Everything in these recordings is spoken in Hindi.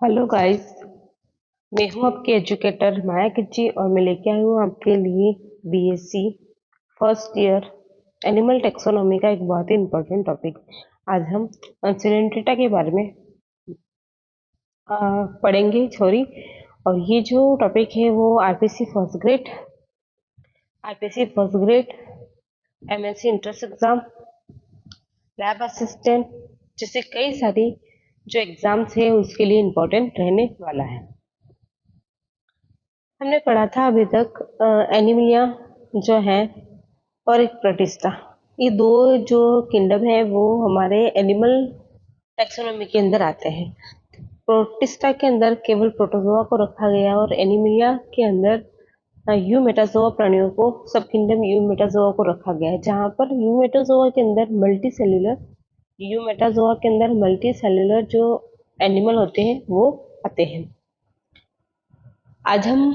Hello guys. मैं हूं आपके एजुकेटर माया किच्ची और मैं लेके आई हूं आपके लिए BSc first year animal taxonomy का एक बहुत ही इम्पोर्टेंट टॉपिक। आज हम सिलेंट्रेटा के बारे में पढ़ेंगे छोरी। और ये जो टॉपिक है वो RPC first grade MSc entrance exam, lab assistant जैसे कई सारी जो एग्जाम्स है उसके लिए इम्पोर्टेंट रहने वाला है। हमने पढ़ा था अभी तक एनीमिया जो है और एक प्रोटिस्टा, ये दो जो किंगडम है वो हमारे एनिमल टैक्सोनॉमी के अंदर आते हैं। प्रोटिस्टा के अंदर केवल प्रोटोजोआ को रखा गया और एनीमिया के अंदर यू मेटाजोआ प्राणियों को सब किंगडम यू मेटाजोआ को रखा गया है, जहाँ पर यू मेटाजोआ के अंदर मल्टी सेलुलर जो एनिमल होते हैं वो आते हैं। आज हम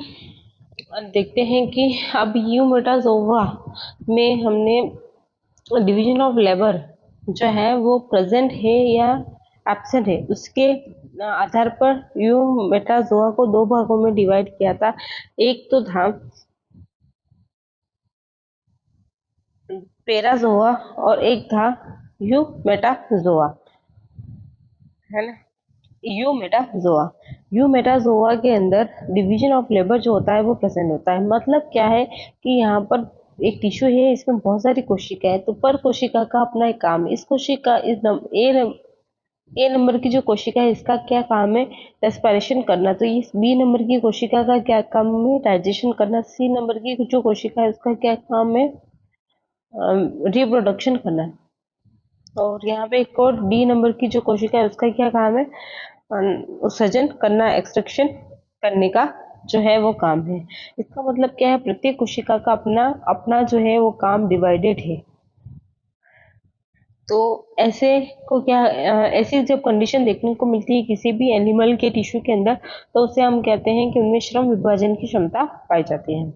देखते हैं कि अब यूमेटाजोवा में हमने डिवीजन ऑफ लेबर जो है वो प्रेजेंट है या एब्सेंट है, उसके आधार पर यूमेटाजोआ को दो भागों में डिवाइड किया था। एक तो था पेराजोआ और एक था यूमेटाजोआ, है ना। यूमेटाजोआ यूमेटाजोआ के अंदर डिवीजन ऑफ लेबर जो होता है वो प्रेजेंट होता है। मतलब क्या है कि यहाँ पर एक टिश्यू है, इसमें बहुत सारी कोशिका है, तो पर कोशिका का अपना एक काम है। इस कोशिका ए नंबर की जो कोशिका है इसका क्या काम है, रेस्पिरेशन करना। तो इस बी नंबर की कोशिका का क्या काम है, डाइजेशन करना। सी नंबर की जो कोशिका है उसका क्या काम है, रिप्रोडक्शन करना। और यहाँ पे एक और डी नंबर की जो कोशिका है उसका क्या काम है, उत्सर्जन करना, एक्सट्रैक्शन करने का जो है वो काम है। इसका मतलब क्या है, प्रत्येक कोशिका का अपना अपना जो है वो काम डिवाइडेड है। तो ऐसे को क्या ऐसी जब कंडीशन देखने को मिलती है किसी भी एनिमल के टिश्यू के अंदर, तो उसे हम कहते हैं कि उनमें श्रम विभाजन की क्षमता पाई जाती है।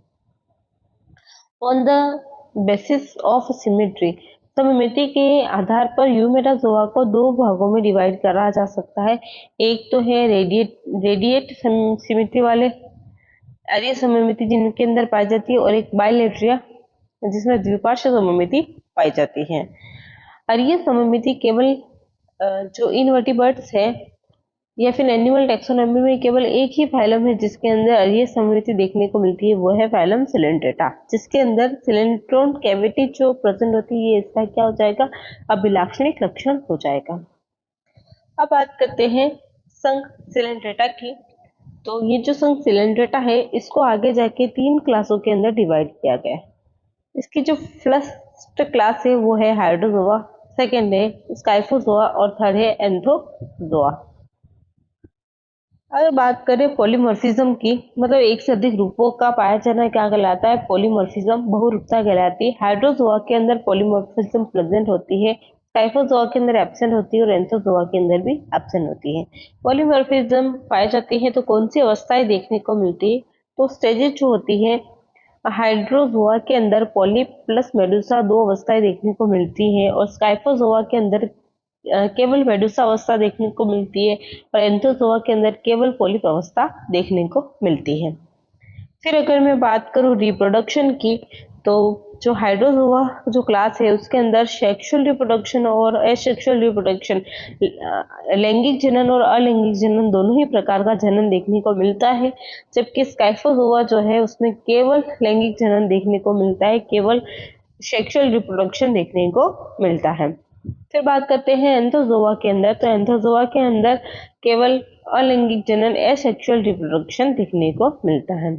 On the basis of symmetry, सममिति के आधार पर यूमेटाजोआ को दो भागों में डिवाइड करा जा सकता है। एक तो है रेडिएट सिमेट्री वाले अरीय सममिति जिनके अंदर पाई जाती है, और एक बाइलेटरिया जिसमें द्विपार्श्व सममिति पाई जाती है। अरीय सममिति केवल जो इनवर्टिब्रेट्स है या फिर एनिमल टैक्सोनॉमी में केवल एक ही फाइलम है जिसके अंदर अरीय सममिति देखने को मिलती है, वो है फाइलम सिलेंट्रेटा, जिसके अंदर सिलेंट्रोन कैविटी जो प्रेजेंट होती है इसका क्या हो जाएगा, अभिलाक्षणिक लक्षण हो जाएगा। अब बात करते हैं संघ सिलेंट्रेटा की। तो ये जो संघ सिलेंट्रेटा है इसको आगे जाके तीन क्लासों के अंदर डिवाइड किया गया है। इसकी जो फर्स्ट क्लास है वो है हाइड्रोजोआ, सेकेंड है स्काइफोजोआ और थर्ड है एंथोजोआ। अगर बात करें पॉलीमॉर्फिज्म की, मतलब एक से अधिक रूपों का पाया जाना क्या कहलाता है, पॉलीमॉर्फिज्म, बहुरूपता कहलाती है। हाइड्रोजोआ के अंदर पॉलीमॉर्फिज्म प्रेजेंट होती है, टाइफोजोआ के अंदर एब्सेंट होती है और एंथोजोआ के अंदर भी एब्सेंट होती है। पॉलीमॉर्फिज्म पाए जाती है तो कौन सी अवस्थाएं देखने को मिलती है, तो स्टेजेस जो होती है, हाइड्रोजोआ के अंदर पॉली प्लस मेडुसा दो अवस्थाएं देखने को मिलती है, और स्काइफोजोआ के अंदर केवल मेडुसा अवस्था देखने को मिलती है, और एंथोजोआ के अंदर केवल पॉलिप अवस्था देखने को मिलती है। फिर अगर मैं बात करूं रिप्रोडक्शन की, तो जो हाइड्रोजोआ जो क्लास है उसके अंदर सेक्सुअल रिप्रोडक्शन और एसेक्सुअल रिप्रोडक्शन, लैंगिक जनन और अलैंगिक जनन दोनों ही प्रकार का जनन देखने को मिलता है। जबकि स्काइफोजोआ जो है उसमें केवल लैंगिक जनन देखने को मिलता है, केवल सेक्सुअल रिप्रोडक्शन देखने को मिलता है। फिर बात करते हैं एंथोजोआ के अंदर, तो एंथोजोआ के अंदर केवल अलैंगिक जनन, एसेक्सुअल रिप्रोडक्शन देखने को मिलता है।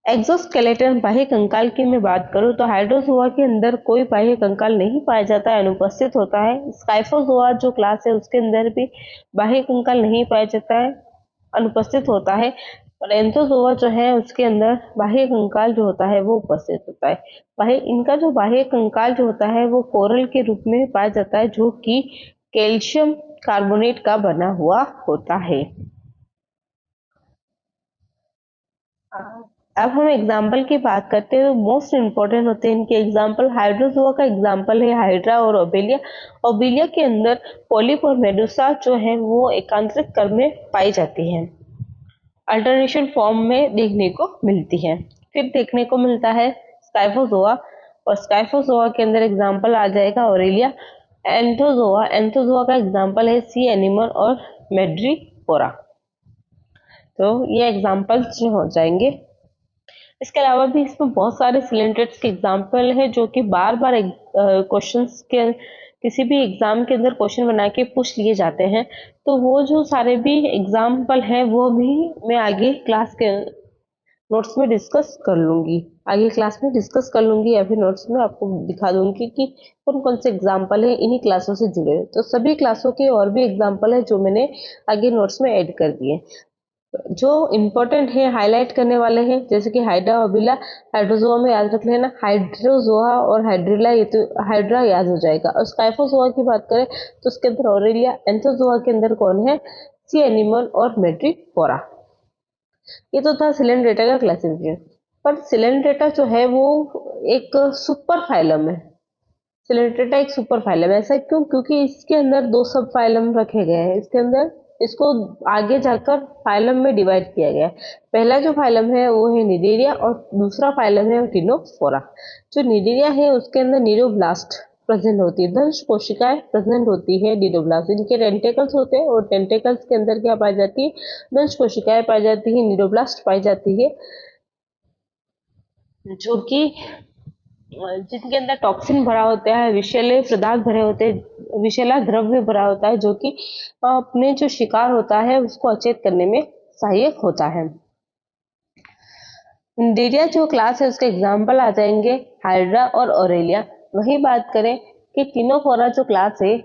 एक्सोस्केलेटन बाह्य कंकाल की मैं बात करूं तो हाइड्रोजोआ के अंदर कोई बाह्य कंकाल नहीं पाया जाता है, अनुपस्थित होता है। स्काइफोजोआ जो क्लास है उसके अंदर भी बाह्य कंकाल नहीं पाया जाता है, अनुपस्थित होता है। और एंथोजोआ जो है उसके अंदर बाह्य कंकाल जो होता है वो उपस्थित होता है। इनका जो बाह्य कंकाल जो होता है वो कोरल के रूप में पाया जाता है, जो कि कैल्शियम कार्बोनेट का बना हुआ होता है। अब हम एग्जाम्पल की बात करते हैं तो मोस्ट इम्पोर्टेंट होते हैं इनके एग्जाम्पल। हाइड्रोजोआ का एग्जाम्पल है हाइड्रा और ओबेलिया। ओबेलिया के अंदर पॉलिप और मेडुसा जो है वो एकांतरिक कर्म में पाई जाती हैं, अल्टरनेशन फॉर्म में देखने को मिलती है। फिर देखने को मिलता है स्काइफोजोआ, और स्काइफोजोआ के अंदर एग्जाम्पल आ जाएगा ऑरेलिया। एंथोजोआ, एंथोजोआ का एग्जाम्पल है सी एनिमल और मेड्रीपोरा। तो ये एग्जाम्पल्स जो हो जाएंगे। इसके अलावा भी इसमें बहुत सारे सिलेंट्रेट्स के एग्जाम्पल है जो कि बार बार क्वेश्चंस के किसी भी एग्जाम के अंदर क्वेश्चन बना के पूछ लिए जाते हैं। तो वो जो सारे भी एग्जाम्पल है वो भी मैं आगे क्लास के नोट्स में डिस्कस कर लूंगी, आगे क्लास में डिस्कस कर लूंगी या फिर नोट्स में आपको दिखा दूंगी कि कौन कौन से एग्जाम्पल है इन्हीं क्लासों से जुड़े हुए। तो सभी क्लासों के और भी एग्जाम्पल है जो मैंने आगे नोट्स में ऐड कर दिए, जो इम्पोर्टेंट है हाईलाइट करने वाले हैं, जैसे कि हाइड्रा ओबिला। हाइड्रोजोआ में याद रख लेना हाइड्रोजोआ और हाइड्रिला, ये तो हाइड्रा याद हो जाएगा। और स्काइफोजोआ की बात करें तो उसके अंदर ऑरेलिया। एंथोजोआ के अंदर कौन है, सी एनिमल और मेड्रीपोरा। ये तो था सिलेंड्रेटा का क्लासिफिकेशन। पर सिलेंड्रेटा जो है वो एक सुपर फाइलम है। सिलेंड्रेटा एक सुपर फाइलम है, ऐसा क्यों? क्योंकि इसके अंदर दो सब फाइलम रखे गए हैं। इसके अंदर इसको आगे जाकर फाइलम में डिवाइड किया गया है। पहला जो फाइलम है वो है निडेरिया और दूसरा फाइलम है टिनोफोरा। जो निडेरिया है उसके अंदर नीरोब्लास्ट प्रेजेंट होती है, दंश कोशिकाएं प्रेजेंट होती है नीरोब्लास्ट। इनके टेंटेकल्स होते हैं और टेंटेकल्स के अंदर क्या पाई जाती है, दंश कोशिकाएं पाई जाती है, नीरोब्लास्ट पाई जाती है, जो कि जिनके अंदर टॉक्सिन भरा होता है, विषैले पदार्थ भरे होते हैं, विषैला द्रव्य भरा होता है, जो कि अपने जो शिकार होता है उसको अचेत करने में सहायक होता है। निडेरिया जो क्लास है उसके एग्जाम्पल आ जाएंगे हाइड्रा और ऑरेलिया। वही बात करें कि टिनोफोरा जो क्लास है,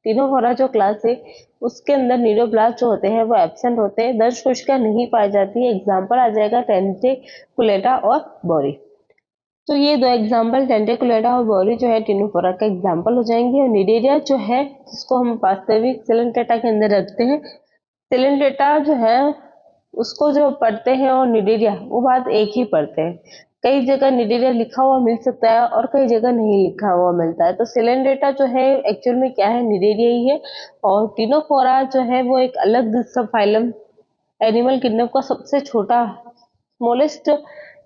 टिनोफोरा जो क्लास है उसके अंदर नीरोब्लास्ट जो होते हैं वो एब्सेंट होते हैं, दंश कोशिका नहीं पाई जाती है। एग्जाम्पल आ जाएगा टेंटेकुलेटा और बोरी। तो ये दो एग्जाम्पल टेंटेकुलेटा और बोरी जो है टिनोफोरा का एग्जाम्पल हो जाएंगे। और निडेरिया जो है जिसको हम वास्तविक सिलेंट्रेटा के अंदर रखते हैं, सिलेंट्रेटा जो है उसको जो पढ़ते हैं और निडेरिया वो बात एक ही पढ़ते हैं। कई जगह निडेरिया लिखा हुआ मिल सकता है और कई जगह नहीं लिखा हुआ मिलता है। तो सिलेंट्रेटा जो है एक्चुअल में क्या है, निडेरिया ही है। और टिनोफोरा जो है वो एक अलग सब फाइलम, एनिमल किंगडम का सबसे छोटा स्मॉलेस्ट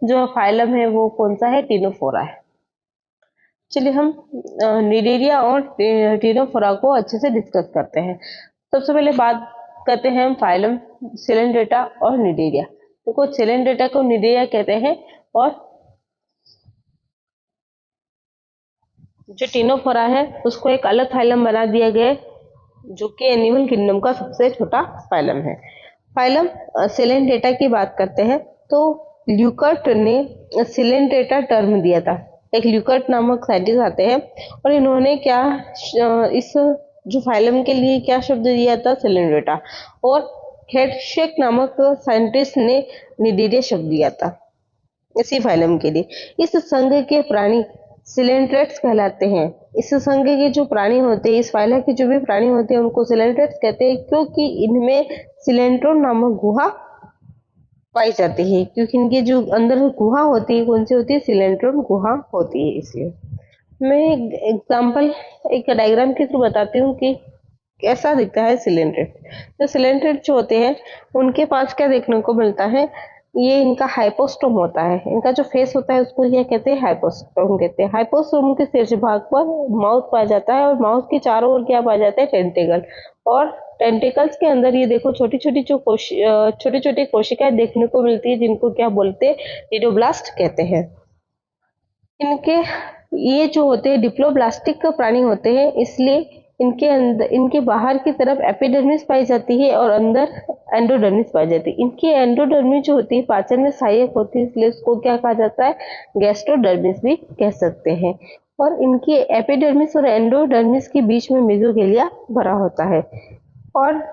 जो फाइलम है वो कौन सा है, टिनोफोरा है। चलिए हम निडेरिया और टिनोफोरा को अच्छे से डिस्कस करते हैं। सबसे पहले बात करते हैं हम फाइलम सिलेंट्रेटा और निडेरिया। तो कुछ सिलेंट्रेटा को निडेरिया कहते हैं और जो टिनोफोरा है उसको एक अलग फाइलम बना दिया गया है, जो कि एनिमल किंगडम का सबसे छोटा फाइलम है। फाइलम सिलेंट्रेटा की बात करते हैं तो ल्यूकर्ट ने सिलेंट्रेटा टर्म दिया था। एक ल्यूकर्ट नामक साइंटिस्ट आते हैं और इन्होंने क्या इस जो फाइलम के लिए क्या शब्द दिया था, सिलेंट्रेटा। और हेडशेक नामक साइंटिस्ट ने निडेरिया शब्द दिया था इसी फाइलम के लिए। इस संघ के प्राणी सिलेंट्रेट्स कहलाते हैं। इस संघ के जो प्राणी होते हैं, इस फाइलम के जो भी प्राणी होते हैं उनको सिलेंट्रेट्स कहते हैं, क्योंकि इनमें सिलेंट्रोन नामक गुहा पाई जाती है। क्योंकि इनके जो अंदर गुहा होती है, कौन सी होती है, सिलेंट्रोन गुहा होती है। इसलिए मैं एग्जाम्पल एक डायग्राम के थ्रू बताती हूँ कि कैसा दिखता है सिलेंट्रेट। तो सिलेंट्रेट जो होते हैं उनके पास क्या देखने को मिलता है, ये इनका हाइपोस्टोम होता है। इनका जो फेस होता है उसको क्या कहते हैं, हाइपोस्टोम कहते हैं। हाइपोस्टोम के शीर्ष भाग पर माउथ पाया जाता है और माउथ के चारों ओर क्या पाया जाता है, टेंटिकल। और टेंटिकल्स के अंदर ये देखो छोटी छोटी जो छोटी छोटी कोशिकाएं देखने को मिलती है, जिनको क्या बोलते हैं, नीडोब्लास्ट कहते हैं। इनके ये जो होते हैं डिप्लोब्लास्टिक प्राणी होते हैं, इसलिए इनके अंदर, इनके बाहर की तरफ एपिडर्मिस पाई जाती है और अंदर एंडोडर्मिस पाई जाती है। इनकी एंडोडर्मिस जो होती है पाचन में सहायक होती है, इसलिए इसको क्या कहा जाता है, गैस्ट्रोडर्मिस भी कह सकते हैं। और इनकी एपिडर्मिस और एंडोडर्मिस के बीच में मेसोगेलिया भरा होता है और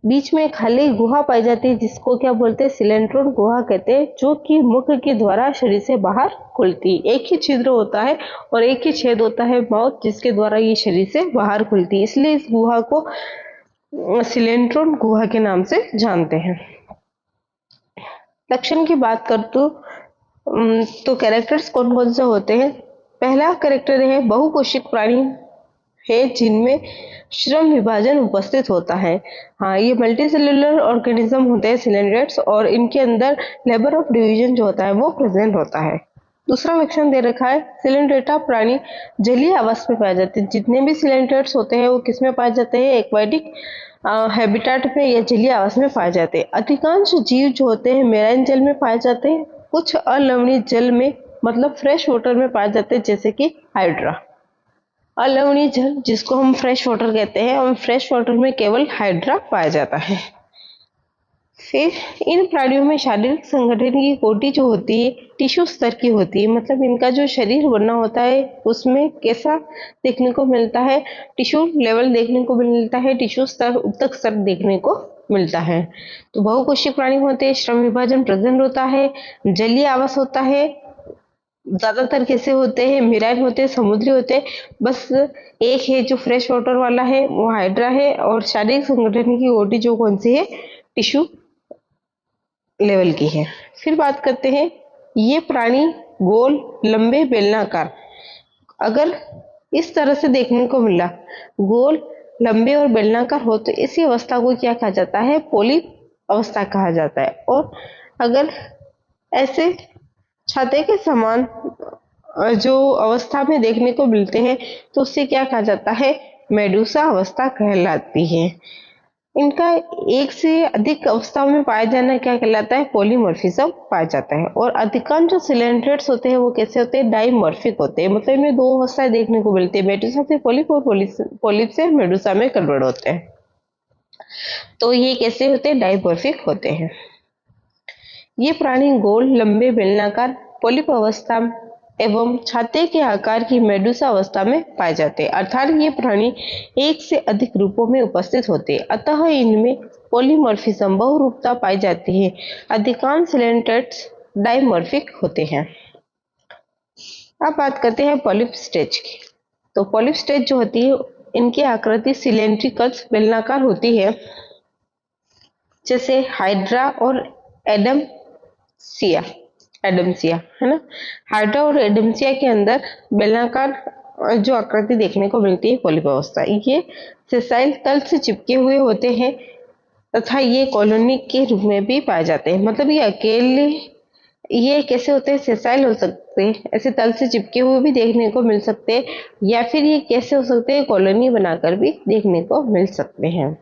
बीच में खाली गुहा पाई जाती है, जिसको क्या बोलते हैं, सिलेंट्रोन गुहा कहते हैं, जो कि मुख के द्वारा शरीर से बाहर खुलती है। एक ही छिद्र होता है और एक ही छेद होता है माउथ, जिसके द्वारा ये शरीर से बाहर खुलती है, इसलिए इस गुहा को सिलेंट्रोन गुहा के नाम से जानते हैं। लक्षण की बात कर तो तो कैरेक्टर्स कौन कौन से होते हैं? पहला कैरेक्टर है बहुकोशिक प्राणी है जिनमें श्रम विभाजन उपस्थित होता है। हाँ, ये मल्टी सेलुलर ऑर्गेनिज्म होते हैं सिलेंड्रेट्स, और इनके अंदर लेबर ऑफ डिवीजन जो होता है वो प्रेजेंट होता है। दूसरा लक्षण दे रखा है, सिलेंड्रेटा प्राणी जलीय आवास में पाए जाते हैं। जितने भी सिलेंड्रेट्स होते हैं वो किस में पाए जाते हैं? एक्वाटिक हैबिटेट में या जलीय आवास में पाए जाते हैं। अधिकांश जीव जो होते हैं मेराइन जल में पाए जाते हैं, कुछ अलवणीय जल में मतलब फ्रेश वाटर में पाए जाते हैं, जैसे कि हाइड्रा। अलवणीय जल जिसको हम फ्रेश वाटर कहते हैं, और फ्रेश वाटर में केवल हाइड्रा पाया जाता है। फिर इन प्राणियों में शारीरिक संगठन की कोटि जो होती है टिश्यू स्तर की होती है, मतलब इनका जो शरीर बना होता है उसमें कैसा देखने को मिलता है? टिश्यू लेवल देखने को मिलता है, टिश्यू स्तर उत्तक स्तर देखने को मिलता है। तो बहुकोशिक प्राणी होते हैं, श्रम विभाजन प्रेजेंट होता है, जलीय आवास होता है। ज्यादातर कैसे होते हैं? मेराइन होते हैं, समुद्री होते हैं। बस एक है जो फ्रेश वाटर वाला है वो हाइड्रा है, और शारीरिक संगठन की कोटि जो कौन सी है? टिश्यू लेवल की है। फिर बात करते हैं, ये प्राणी गोल, लंबे, बेलनाकार अगर इस तरह से देखने को मिला, गोल, लंबे और बेलनाकार हो, तो इसी अवस्था को क्या कहा जाता है? पोलिप अवस्था कहा जाता है। और अगर ऐसे छाते के समान जो अवस्था में देखने को मिलते हैं तो उससे क्या कहा जाता है? मेडूसा अवस्था कहलाती है। इनका एक से अधिक अवस्थाओं में पाया जाना क्या कहलाता है? पॉलीमॉर्फिज्म पाया जाता है। और अधिकांश जो सिलेंड्रेट्स होते हैं वो कैसे होते हैं? डाइमॉर्फिक होते हैं, मतलब इनमें दो अवस्थाएं देखने को मिलती है, मेडूसा से पॉलिप और पॉलिप से मेडूसा में कन्वर्ट होते हैं। तो ये कैसे होते हैं? डाइमॉर्फिक होते हैं। ये प्राणी गोल, लंबे, बेलनाकार, पॉलिप अवस्था एवं छाते के आकार की मेडूसा अवस्था में पाए जाते हैं, अर्थात ये प्राणी एक से अधिक रूपों में उपस्थित होते हैं, अतः इनमें पॉलीमॉर्फिज्म बहुरूपता पाई जाती है। अधिकांश सिलेंट्रेट्स डाइमॉर्फिक होते हैं। अब बात करते हैं पॉलिप स्टेज की। तो पॉलिप स्टेज जो होती है इनकी आकृति सिलेंड्रिकल बेलनाकार होती है, जैसे हाइड्रा और एडमसिया है ना। हाइड्रा और एडमसिया के अंदर बेलनाकार जो आकृति देखने को मिलती है पॉलिप अवस्था, ये सेसाइल तल से चिपके हुए होते हैं तथा ये कॉलोनी के रूप में भी पाए जाते हैं। मतलब ये अकेले ये कैसे होते हैं? सेसाइल हो सकते हैं, ऐसे तल से चिपके हुए भी देखने को मिल सकते हैं, या फिर ये कैसे हो सकते हैं? कॉलोनी बनाकर भी देखने को मिल सकते हैं।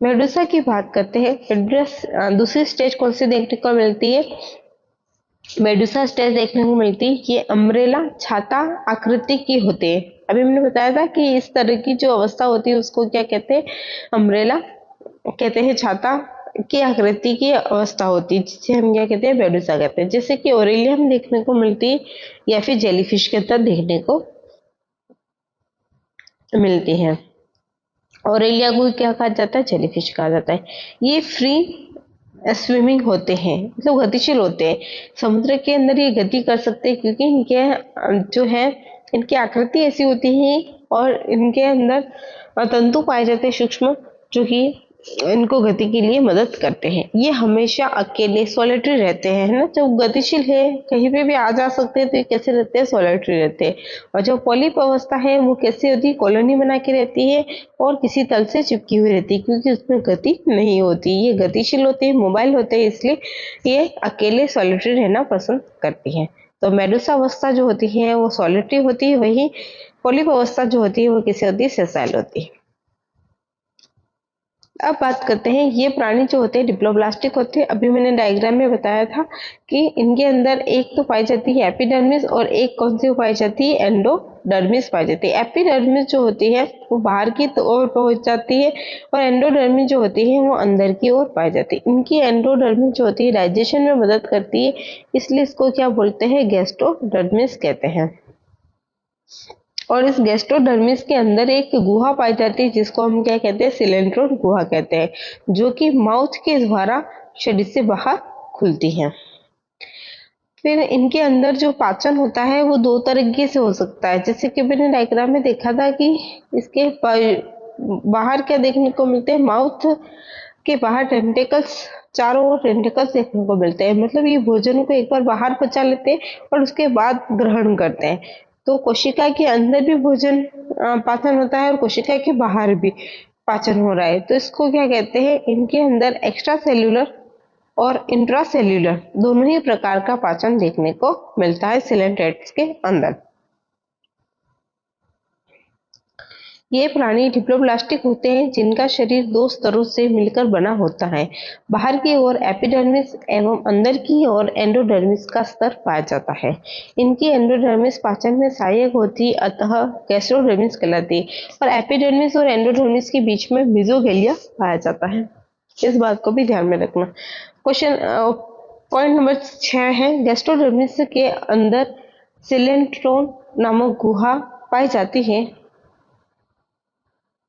मेडूसा की बात करते हैं। दूसरी स्टेज कौन सी देखने को मिलती है? मेडूसा स्टेज देखने को मिलती है, ये अम्ब्रेला छाता आकृति की होती है। अभी मैंने बताया था कि इस तरह की जो अवस्था होती है उसको क्या कहते हैं? अम्ब्रेला कहते हैं। छाता की आकृति की अवस्था होती है जिसे हम क्या कहते हैं? मेडूसा कहते हैं। जैसे कि ओरेलियम देखने को मिलती है, या फिर जेलीफिश के अंदर देखने को मिलती है। ऑरेलिया को क्या कहा जाता है? जेलीफिश कहा जाता है। ये फ्री स्विमिंग होते हैं, मतलब गतिशील होते हैं। समुद्र के अंदर ये गति कर सकते हैं क्योंकि इनके जो है इनकी आकृति ऐसी होती है, और इनके अंदर तंतु पाए जाते हैं सूक्ष्म, जो कि इनको गति के लिए मदद करते हैं। ये हमेशा अकेले सोलिटरी रहते हैं, है ना। जब गतिशील है कहीं पे भी आ जा सकते हैं, तो ये कैसे रहते हैं? सोलिटरी रहते हैं। और जो पॉलिप अवस्था है वो कैसे होती है? कॉलोनी बना के रहती है और किसी तल से चिपकी हुई रहती है, क्योंकि उसमें गति नहीं होती। ये गतिशील होते हैं, मोबाइल होते हैं, इसलिए ये अकेले सोलिटरी रहना पसंद करती है। तो मेडूसा अवस्था जो होती है वो सोलिटरी होती है, वही पॉलिप अवस्था जो होती है वो कैसे होती है? सेसाइल होती है। अब बात करते हैं, ये प्राणी जो होते हैं डिप्लोब्लास्टिक होते हैं। अभी मैंने डायग्राम में बताया था कि इनके अंदर एक तो पाई जाती है एपिडर्मिस, और एक कौन सी पाई जाती है? एंडोडर्मिस पाई जाती है। एपिडर्मिस जो होती है वो बाहर की ओर पहुंच जाती है, और एंडोडर्मिस जो होती है वो अंदर की ओर पाई जाती है। इनकी एंडोडर्मिस जो होती है डाइजेशन में मदद करती है, इसलिए इसको क्या बोलते हैं? गैस्ट्रोडर्मिस कहते हैं। और इस गैस्ट्रोडर्मिस के अंदर एक गुहा पाई जाती है जिसको हम क्या कहते हैं? सिलेंट्रोड गुहा कहते हैं, जो कि माउथ के द्वारा शरीर से बाहर खुलती है। फिर इनके अंदर जो पाचन होता है वो दो तरीके से हो सकता है, जैसे कि मैंने डायग्राम में देखा था कि इसके बाहर क्या देखने को मिलते हैं? माउथ के बाहर टेंटेकल्स चारों ओर टेंटिकल्स देखने को मिलते हैं, मतलब ये भोजन को एक बार बाहर पचा लेते हैं और उसके बाद ग्रहण करते हैं। तो कोशिका के अंदर भी भोजन पाचन होता है और कोशिका के बाहर भी पाचन हो रहा है, तो इसको क्या कहते हैं, इनके अंदर एक्स्ट्रा सेल्यूलर और इंट्रा सेल्यूलर दोनों ही प्रकार का पाचन देखने को मिलता है सिलेंट्रेट्स के अंदर। ये प्राणी डिप्लोब्लास्टिक होते हैं जिनका शरीर दो स्तरों से मिलकर बना होता है। बाहर की ओर एपिडर्मिस एवं अंदर की ओर एंडोडर्मिस का स्तर पाया जाता है। इनकी एंडोडर्मिस पाचन में सहायक होती, अतः गैस्ट्रोडर्मिस कहलाती, और एपिडर्मिस और एंडोडर्मिस के बीच में मेसोगेलिया पाया जाता है। इस बात को भी ध्यान में रखना। क्वेश्चन पॉइंट नंबर 6 है, गैस्ट्रोडर्मिस के अंदर सिलेंट्रोन नामक गुहा पाई जाती है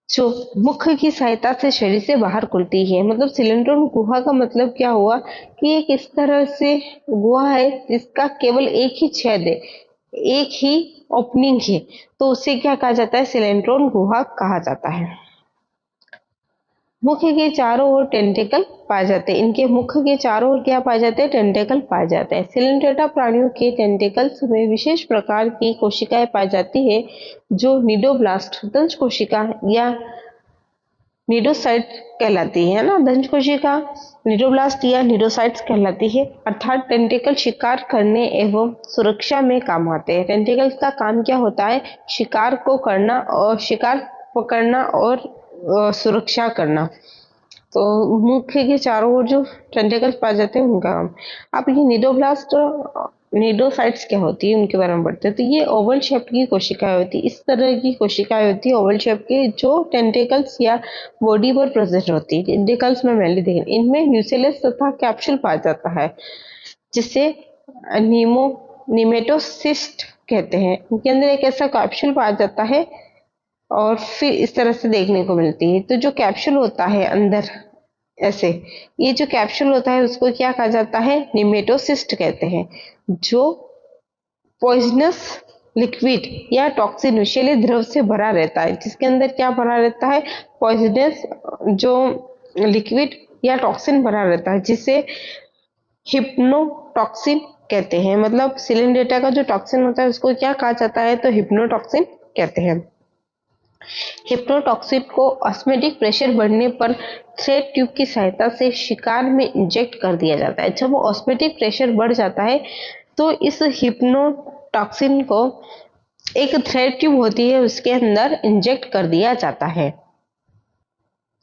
जो मुख की सहायता से शरीर से बाहर खुलती है। मतलब सिलेंड्रोन गुहा का मतलब क्या हुआ कि एक इस तरह से गुहा है जिसका केवल एक ही छेद है, एक ही ओपनिंग है, तो उसे क्या कहा जाता है, सिलेंड्रोन गुहा कहा जाता है। मुख के चारों ओर टेंटेकल पाए जाते हैं। इनके मुख के चारों ओर क्या पाए जाते हैं, टेंटेकल पाए जाते हैं। सिलेंट्रेटा प्राणियों के टेंटेकल्स में विशेष प्रकार की कोशिकाएं पाई जाती है जो निडोब्लास्ट दंश कोशिका या निडोसाइट कहलाती है ना, दंश कोशिका निडोब्लास्ट या निडोसाइट्स कहलाती है, अर्थात टेंटेकल शिकार करने एवं सुरक्षा में काम आते हैं। टेंटेकल्स का काम क्या होता है, शिकार को करना और शिकार पकड़ना और सुरक्षा करना। तो मुख्य के चारों ओर जो टेंटेकल्स पाए जाते हैं उनका काम। अब ये निडोब्लास्ट निडोसाइट्स क्या होती है उनके बारे में पढ़ते हैं। तो ये ओवल शेप की कोशिकाएं होती है, इस तरह की कोशिकाएं होती है ओवल शेप की जो टेंटेकल्स या बॉडी पर प्रेजेंट होती है। टेंटेकल्स में मेनली देखें, इनमें न्यूसेलस तथा कैप्सूल पाया जाता है जिसे निमेटोसिस्ट कहते हैं। इनके अंदर एक ऐसा कैप्सूल पाया जाता है और फिर इस तरह से देखने को मिलती है। तो जो कैप्सूल होता है अंदर ऐसे, ये जो कैप्सूल होता है उसको क्या कहा जाता है, निमेटोसिस्ट कहते हैं, जो पॉइजनस लिक्विड या टॉक्सिन विषैले द्रव से भरा रहता है। जिसके अंदर क्या भरा रहता है, पॉइजनस जो लिक्विड या टॉक्सिन भरा रहता है, जिसे हिप्नोटॉक्सिन कहते हैं। मतलब सिलेंडेटा का जो टॉक्सिन होता है उसको क्या कहा जाता है, तो हिप्नोटॉक्सिन कहते हैं। हिप्नोटॉक्सिन को ऑस्मेटिक प्रेशर बढ़ने पर थ्रेड ट्यूब की सहायता से शिकार में इंजेक्ट कर दिया जाता है। जब वो ऑस्मेटिक प्रेशर बढ़ जाता है तो इस हिप्नोटॉक्सिन को एक थ्रेड ट्यूब होती है उसके अंदर इंजेक्ट कर दिया जाता है।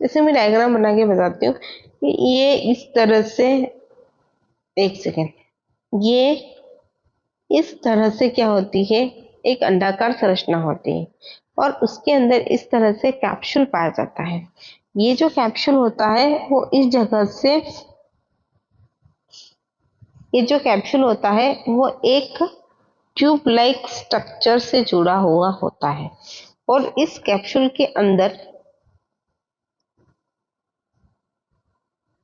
जैसे मैं डायग्राम बना के बताती हूँ कि ये इस तरह से, एक सेकेंड, ये इस तरह से क्या होती है, एक अंडाकार संरचना होती है और उसके अंदर इस तरह से कैप्सूल पाया जाता है। ये जो कैप्सूल होता है वो इस जगह से, ये जो कैप्सूल होता है वो एक ट्यूब लाइक स्ट्रक्चर से जुड़ा हुआ होता है और इस कैप्सूल के अंदर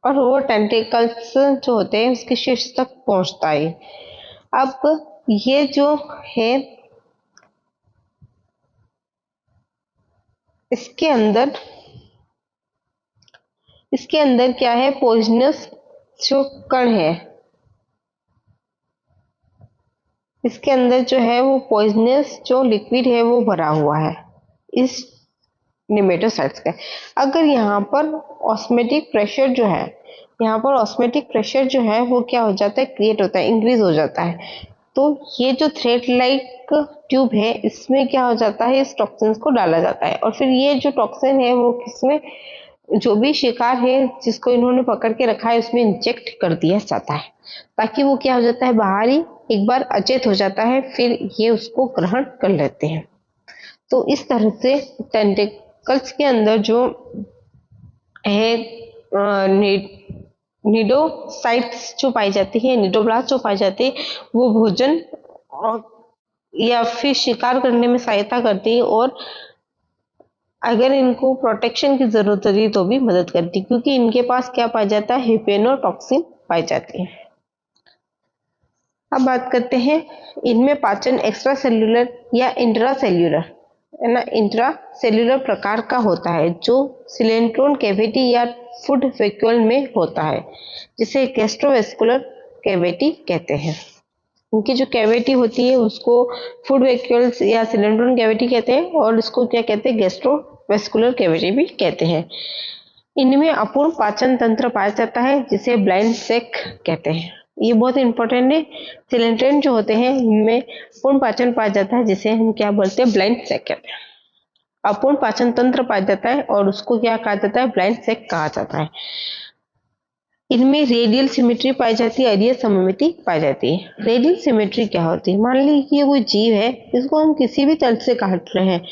और वो टेंटिकल्स जो होते हैं उसके शीर्ष तक पहुंचता है। अब ये जो है इसके अंदर क्या है, पॉइजनस जो कण है, इसके अंदर जो है वो पॉइजनस जो लिक्विड है वो भरा हुआ है इस निमेटोसाइट्स का। अगर यहाँ पर ऑस्मेटिक प्रेशर जो है, यहाँ पर ऑस्मेटिक प्रेशर जो है वो क्या हो जाता है, क्रिएट होता है, इंक्रीज हो जाता है। तो ये जो थ्रेड लाइक ट्यूब है इसमें क्या हो जाता है, इस टॉक्सिन्स को डाला जाता है और फिर ये जो टॉक्सिन है वो किसमें, जो भी शिकार है जिसको इन्होंने पकड़ के रखा है उसमें इंजेक्ट कर दिया जाता है, ताकि वो क्या हो जाता है, बाहर ही एक बार अचेत हो जाता है, फिर ये उसको ग्रहण कर लेते हैं। तो इस तरह से टेंटिकल्स के अंदर जो है निडोसाइट्स जो पाई जाती है, निडोब्लास्ट जो पाई जाती है, वो भोजन और या फिर शिकार करने में सहायता करती है और अगर इनको प्रोटेक्शन की जरूरत होती है तो भी मदद करती है, क्योंकि इनके पास क्या पाया जाता है, हिप्नोटॉक्सिन पाई जाती है। अब बात करते हैं इनमें पाचन एक्स्ट्रा सेल्यूलर या इंट्रा सेल्यूलर है ना इंट्रा सेल्यूलर प्रकार का होता है, जो सिलेंट्रोन कैविटी या फूड वैक्यूल में होता है, जिसे गैस्ट्रोवेस्कुलर कैविटी कहते हैं। उनकी जो कैविटी होती है उसको फूड वैक्यूल्स या सिलेंड्रोन कैविटी कहते हैं, और इसको क्या कहते हैं, गैस्ट्रोवेस्कुलर कैविटी भी कहते हैं। इनमें अपूर्ण पाचन तंत्र पाया जाता है, जिसे ब्लाइंड सेक कहते हैं। ये बहुत इंपॉर्टेंट है। सिलेंट्रेन जो होते हैं इनमें पूर्ण पाचन पाया जाता है, जिसे हम क्या बोलते हैं, ब्लाइंड सेक कहते हैं। अपूर्ण पाचन तंत्र पाया जाता है और उसको क्या कहा जाता है, ब्लाइंड सेक कहा जाता है। इनमें रेडियल सिमेट्री पाई जाती है, अरिय सममिति पाई जाती है। रेडियल सिमेट्री क्या होती है, मान लीजिए कि ये कोई जीव है, इसको हम किसी भी तल से काट रहे हैं,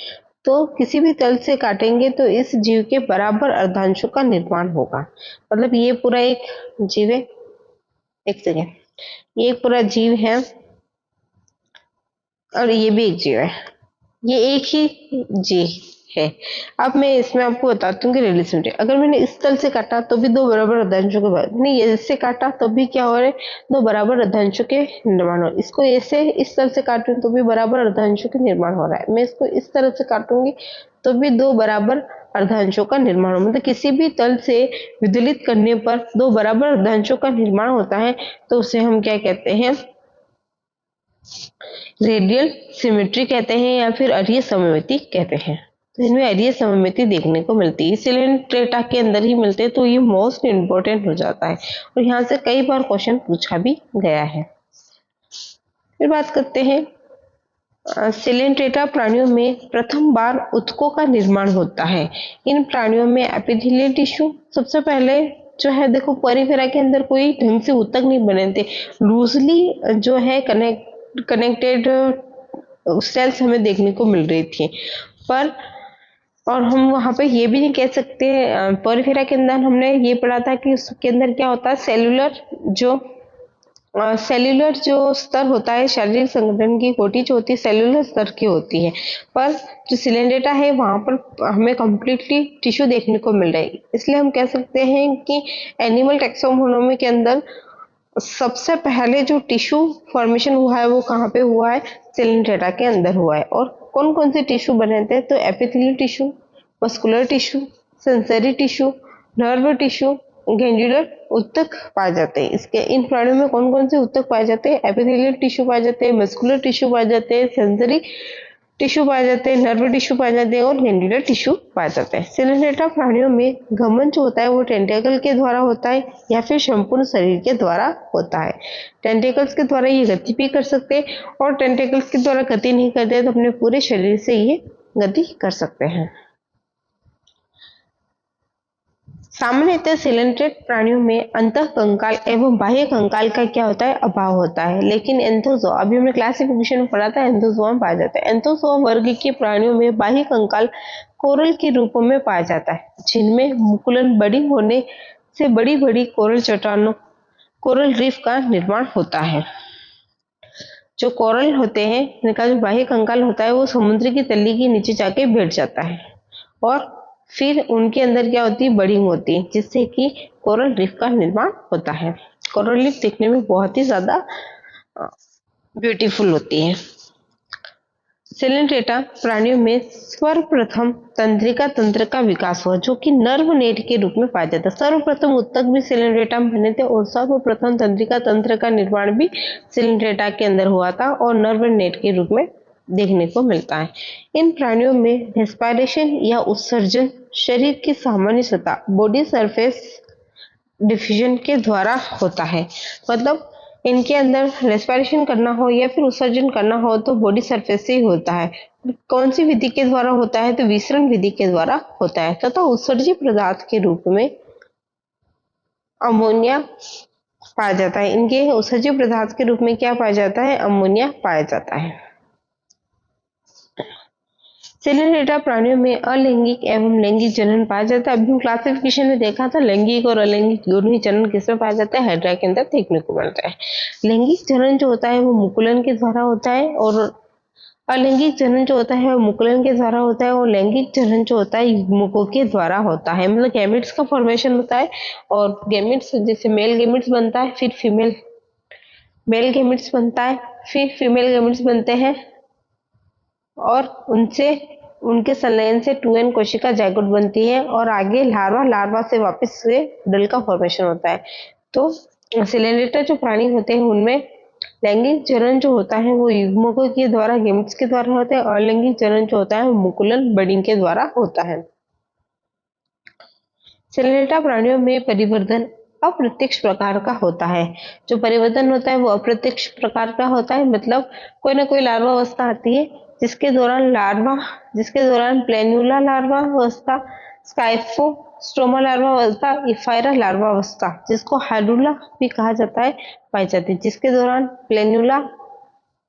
तो किसी भी तल से काटेंगे तो इस जीव के बराबर अर्धांशों का निर्माण होगा। मतलब ये पूरा एक जीव है, एक सेकेंड, ये एक पूरा जीव है और ये भी एक जीव है, ये एक ही जीव है। अब मैं इसमें आपको बताती हूँ कि रेडियल सिमेट्री, अगर मैंने इस तल से काटा तो भी दो बराबर अर्धांशों के बाद, मैंने ये इससे काटा तो भी क्या हो रहा है, दो बराबर अर्धांशों के निर्माण हो रहे। इसको ऐसे इस तल से काटूं तो भी बराबर अर्धांशों के निर्माण हो रहा है। मैं इसको इस तरह से काटूंगी तो भी दो बराबर अर्धांशों का निर्माण हो, मतलब किसी भी तल से विदलित करने पर दो बराबर अर्धांशों का निर्माण होता है, तो उसे हम क्या कहते हैं, रेडियल सिमेट्री कहते हैं या फिर अरीय सममिति कहते हैं। तो इनमें अरीय सममिति देखने को मिलती है, सिलेंट्रेटा के अंदर ही मिलते हैं, तो ये मोस्ट इंपोर्टेंट हो जाता है और यहाँ से कई बार क्वेश्चन पूछा भी गया है। फिर बात करते हैं, सिलेंट्रेटा प्राणियों में प्रथम बार ऊतकों का निर्माण होता है। इन प्राणियों में एपिथेलियल टिश्यू सबसे पहले जो है, देखो पेरिफेरा के अंदर कोई ढंग से ऊतक नहीं बने थे, लूजली जो है कनेक्टेड सेल्स हमें देखने को मिल रही थी। पर और हम वहाँ पे ये भी नहीं कह सकते, पेरिफेरा के अंदर हमने ये पढ़ा था कि उसके अंदर क्या होता है, सेल्यूलर जो स्तर होता है, शारीरिक संगठन की कोटि जो होती है सेल्यूलर स्तर की होती है। पर जो सिलेंडेटा है वहां पर हमें कंप्लीटली टिश्यू देखने को मिल रहा है। इसलिए हम कह सकते हैं कि एनिमल टैक्सोनॉमी के अंदर सबसे पहले जो टिश्यू फॉर्मेशन हुआ है वो कहाँ पे हुआ है, सिलेंडेटा के अंदर हुआ है। और कौन कौन से टिश्यू बने थे, तो epithelial tissue, muscular tissue, sensory tissue, nerve tissue, glandular ऊतक पाए जाते हैं। इसके इन प्राणियों में कौन कौन से ऊतक पाए जाते हैं, एपिथेलियल टिश्यू पाए जाते हैं, मस्कुलर टिश्यू पाए जाते हैं, सेंसरी टिश्यू पाए जाते हैं, नर्व टिश्यू पाए जाते हैं और ग्लैंडुलर टिश्यू पाए जाते हैं। सिलेंडेटा प्राणियों में गमन जो होता है वो टेंटेकल के द्वारा होता है या फिर संपूर्ण शरीर के द्वारा होता है। टेंटेकल्स के द्वारा ये गति भी कर सकते हैं, और टेंटेकल्स के द्वारा गति नहीं करते तो अपने पूरे शरीर से ये गति कर सकते हैं। सामान्यतः सिलेंट्रेट प्राणियों में अंतः कंकाल एवं बाह्य कंकाल का क्या होता है, अभाव होता है। लेकिन एंथोजोआ, अभी हमने क्लासिफिकेशन में पढ़ा था, एंथोजोआ में पाया जाता है। एंथोजोआ वर्ग के प्राणियों में बाह्य कंकाल कोरल के रूप में पाया जाता है, जिनमें मुकुलन बड़ी होने से बड़ी बड़ी कोरल चट्टानों, कोरल रीफ का निर्माण होता है। जो कोरल होते हैं इनका जो बाह्य कंकाल होता है वो समुद्र की तली के नीचे जाके बैठ जाता है, और फिर उनके अंदर क्या होती है, बडिंग होती है, जिससे कि कोरल रीफ का निर्माण होता है। कोरल रीफ देखने में बहुत ही ज्यादा ब्यूटीफुल होती है। सिलेंट्रेटा प्राणियों में सर्वप्रथम तंत्रिका तंत्र का विकास हुआ, जो कि नर्व नेट के रूप में पाया जाता है। सर्वप्रथम ऊतक भी सिलेंट्रेटा में बने थे और सर्वप्रथम तंत्रिका तंत्र का निर्माण भी सिलेंट्रेटा के अंदर हुआ था और नर्व नेट के रूप में देखने को मिलता है। इन प्राणियों में रेस्पिरेशन या उत्सर्जन शरीर की सामान्य सतह, बॉडी सरफेस डिफ्यूजन के द्वारा होता है। मतलब इनके अंदर रेस्पिरेशन करना हो या फिर उत्सर्जन करना हो तो बॉडी सरफेस से ही होता है। कौन सी विधि के द्वारा होता है, तो विसरण विधि के द्वारा होता है, तथा उत्सर्जित पदार्थ के रूप में अमोनिया पाया जाता है। इनके उत्सर्जित पदार्थ के रूप में क्या पाया जाता है, अमोनिया पाया जाता है। सिलेंट्रेटा प्राणियों में अलैंगिक एवं लैंगिक जनन पाया जाता है। अभी हम क्लासिफिकेशन में देखा था, लैंगिक और अलैंगिक दोनों ही जनन किसमें पाया जाता है, हाइड्रा के अंदर देखने को मिलता है। लैंगिक जनन जो होता है वो मुकुलन के द्वारा होता है, और अलैंगिक जनन जो होता है वो मुकुलन के द्वारा होता है, और लैंगिक जनन जो होता है युग्मकों के द्वारा होता है। मतलब गैमेट्स का फॉर्मेशन होता है, और गैमेट्स जैसे मेल गैमेट्स बनता है, फिर फीमेल मेल गैमेट्स बनता है, फिर फीमेल गैमेट्स बनते हैं, और उनसे उनके संलयन से 2n कोशिका जाइगोट बनती है और आगे लार्वा से वापस से डल का फॉर्मेशन होता है। तो सिलेंडरेटर जो प्राणी होते हैं उनमें लैंगिक चरण जो होता है वो युग्मकों के द्वारा गेमेट्स के द्वारा होता है और लैंगिक चरण जो होता है वो मुकुलन बडिंग के द्वारा होता है। सिलेंडरेटर प्राणियों में परिवर्धन अप्रत्यक्ष प्रकार का होता है। जो परिवर्तन होता है वो अप्रत्यक्ष प्रकार का होता है, मतलब कोई ना कोई लार्वा अवस्था आती है जिसके दौरान प्लेन्युला लार्वा अवस्था, स्काइफोस्टोमा लार्वा अवस्था, इफायरा लार्वा अवस्था जिसको हाइड्रुला भी कहा जाता है पाई जाती है, जिसके दौरान प्लेन्युला,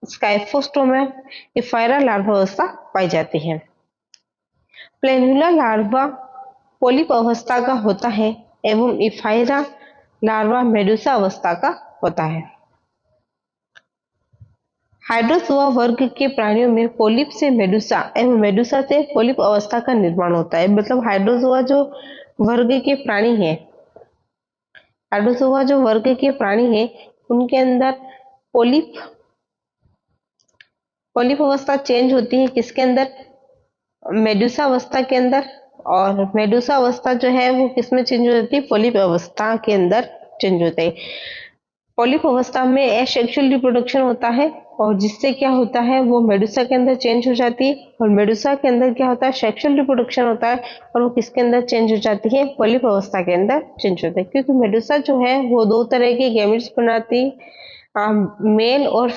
स्काइफोस्टोमा, इफायरा लार्वा अवस्था पाई जाती है। प्लेन्युला लार्वा पोलिप अवस्था का होता है एवं इफायरा लार्वा मेडुसा अवस्था का होता है। हाइड्रोजोआ वर्ग के प्राणियों में पोलिप से मेडुसा एवं मेडुसा से पोलिप अवस्था का निर्माण होता है। मतलब हाइड्रोजोआ जो वर्ग के प्राणी है उनके अंदर पोलिप अवस्था चेंज होती है किसके अंदर? मेडुसा अवस्था के अंदर। और मेडुसा अवस्था जो है वो किसमें चेंज हो जाती है? पोलिप अवस्था के अंदर चेंज होता है। पोलिप अवस्था में एसेक्सुअल रिप्रोडक्शन होता है और जिससे क्या होता है वो मेडुसा के अंदर चेंज हो जाती है और मेडुसा के अंदर क्या होता है? सेक्सुअल रिप्रोडक्शन होता है और वो किसके अंदर चेंज हो जाती है? पोलिप अवस्था के अंदर चेंज होता है। क्योंकि मेडुसा जो है वो दो तरह के गैमेट्स बनाती है, मेल और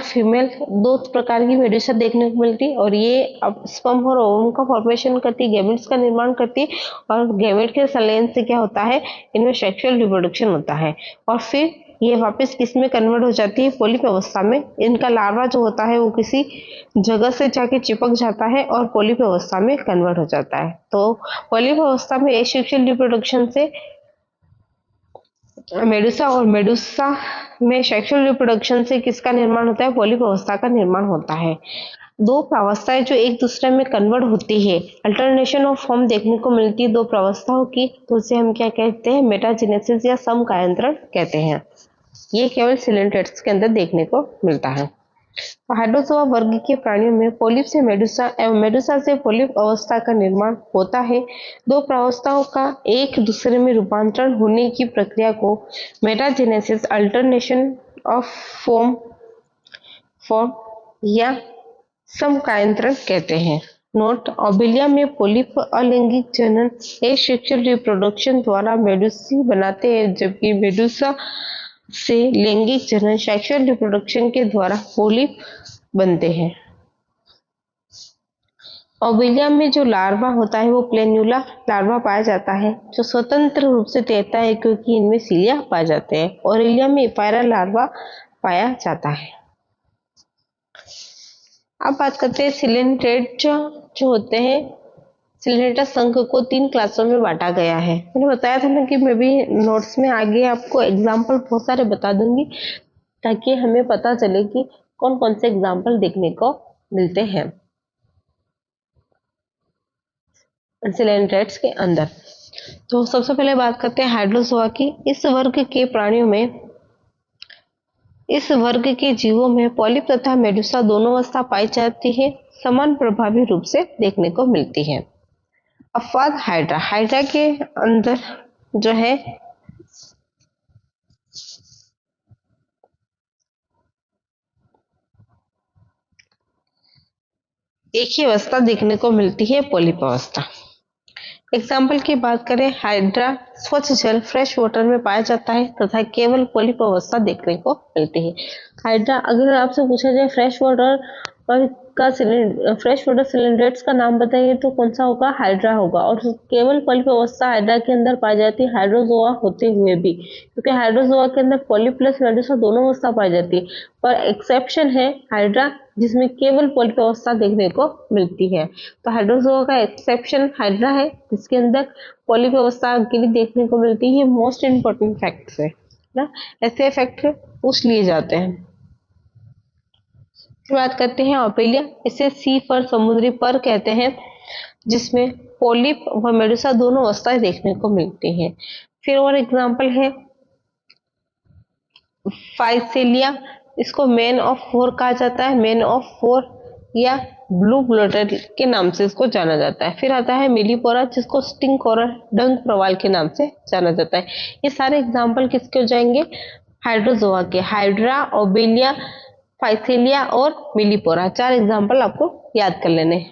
फीमेल दो प्रकार की मेडुसा देखने को मिलती है और ये अब स्पर्म और ओवम का फॉर्मेशन करती है, गैमेट्स का निर्माण करती है और गैमेट के संलयन से क्या होता है? इनमें सेक्सुअल रिप्रोडक्शन होता है और फिर ये वापस किस में कन्वर्ट हो जाती है? पोलिप अवस्था में। इनका लार्वा जो होता है वो किसी जगह से जाके चिपक जाता है और पोलिप अवस्था में कन्वर्ट हो जाता है। तो पोलिप अवस्था में एसेक्सुअल रिप्रोडक्शन से मेडुसा और मेडुसा में सेक्सुअल रिप्रोडक्शन से किसका निर्माण होता है? पोलिप अवस्था का निर्माण होता है। दो प्रावस्थाएं जो एक दूसरे में कन्वर्ट होती है, अल्टरनेशन ऑफ फॉर्म देखने को मिलती है दो प्रावस्थाओं की, तो उसे हम क्या कहते हैं? मेटाजेनेसिस या समकायांतरण कहते हैं। ये केवल सिलेंट्रेट्स के अंदर देखने को मिलता है। हाइड्रोजोआ वर्ग के प्राणियों में पोलिप से मेडुसा एवं मेडुसा से पोलिप अवस्था का निर्माण होता है। दो प्रावस्थाओं का एक दूसरे में रूपांतरण होने की प्रक्रिया को मेटाजेनेसिस, अल्टरनेशन ऑफ फॉर्म या समकायांतरण कहते हैं। नोट: ओबेलिया में पोलिप अलैंगिक जनन एसेक्सुअल रिप्रोडक्शन द्वारा मेडुसी बनाते हैं, जबकि मेडुसा से लैंगिक जनन सेक्सुअल रिप्रोडक्शन के द्वारा पोलिप बनते हैं। ओबेलिया में जो लार्वा होता है वो प्लेन्युला लार्वा पाया जाता है जो स्वतंत्र रूप से तैरता है क्योंकि इनमें सीलिया पाए जाते हैं। ओरेलिया में इफायरा लार्वा पाया जाता है। अब बात करते हैं सिलेंट्रेट जो होते हैं। सिलेंट्रेटा संघ को 3 क्लासों में बांटा गया है। मैंने बताया था ना कि मैं भी नोट्स में आगे आपको एग्जाम्पल बहुत सारे बता दूंगी ताकि हमें पता चले कि कौन कौन से एग्जाम्पल देखने को मिलते हैं सिलेंट्रेट्स के अंदर। तो सबसे पहले बात करते हैं हाइड्रोजोआ की। इस वर्ग के जीवों में पोलिप तथा मेडुसा दोनों अवस्था पाई जाती है, समान प्रभावी रूप से देखने को मिलती है। अपवाद हाइड्रा के अंदर जो है एक ही अवस्था देखने को मिलती है, पोलिप अवस्था। एग्जाम्पल की बात करें, हाइड्रा स्वच्छ जल फ्रेश वाटर में पाया जाता है तथा केवल पोलिप अवस्था देखने को मिलती है। हाइड्रा, अगर आपसे पूछा जाए फ्रेश वाटर सिलेंड्रेट्स का नाम बताइए तो कौन सा होगा? हाइड्रा होगा। और केवल पोलिप अवस्था हाइड्रा के अंदर पाई जाती है हाइड्रोजोआ होते हुए भी, क्योंकि हाइड्रोजोआ के अंदर पोलिप प्लस मेडुसा दोनों अवस्था पाई जाती है, पर एक्सेप्शन है हाइड्रा जिसमें केवल पोलिप अवस्था देखने को मिलती है। तो हाइड्रोजोआ का एक्सेप्शन हाइड्रा है जिसके अंदर पोलिप अवस्था अकेली देखने को मिलती है। मोस्ट इंपॉर्टेंट फैक्ट्स है ना, ऐसे फैक्ट पूछ लिए जाते हैं। बात करते हैं ओपेलिया। इसे सी पर समुद्री पर कहते हैं, जिसमें पोलिप व मेडुसा दोनों अवस्थाएं देखने को मिलती हैं। फिर और एग्जांपल है फाइसेलिया। इसको मैन ऑफ 4 कहा जाता है, मैन ऑफ 4 या ब्लू ब्लोटर के नाम से इसको जाना जाता है। फिर आता है मिलीपोरा, जिसको स्टिंग कोरल, डंक प्रवाल के नाम से जाना जाता है। ये सारे एग्जाम्पल किसके हो जाएंगे? हाइड्रोजोआ के। हाइड्रा, ओबेलिया, फाइसेलिया और मिलीपोरा, 4 एग्जाम्पल आपको याद कर लेने।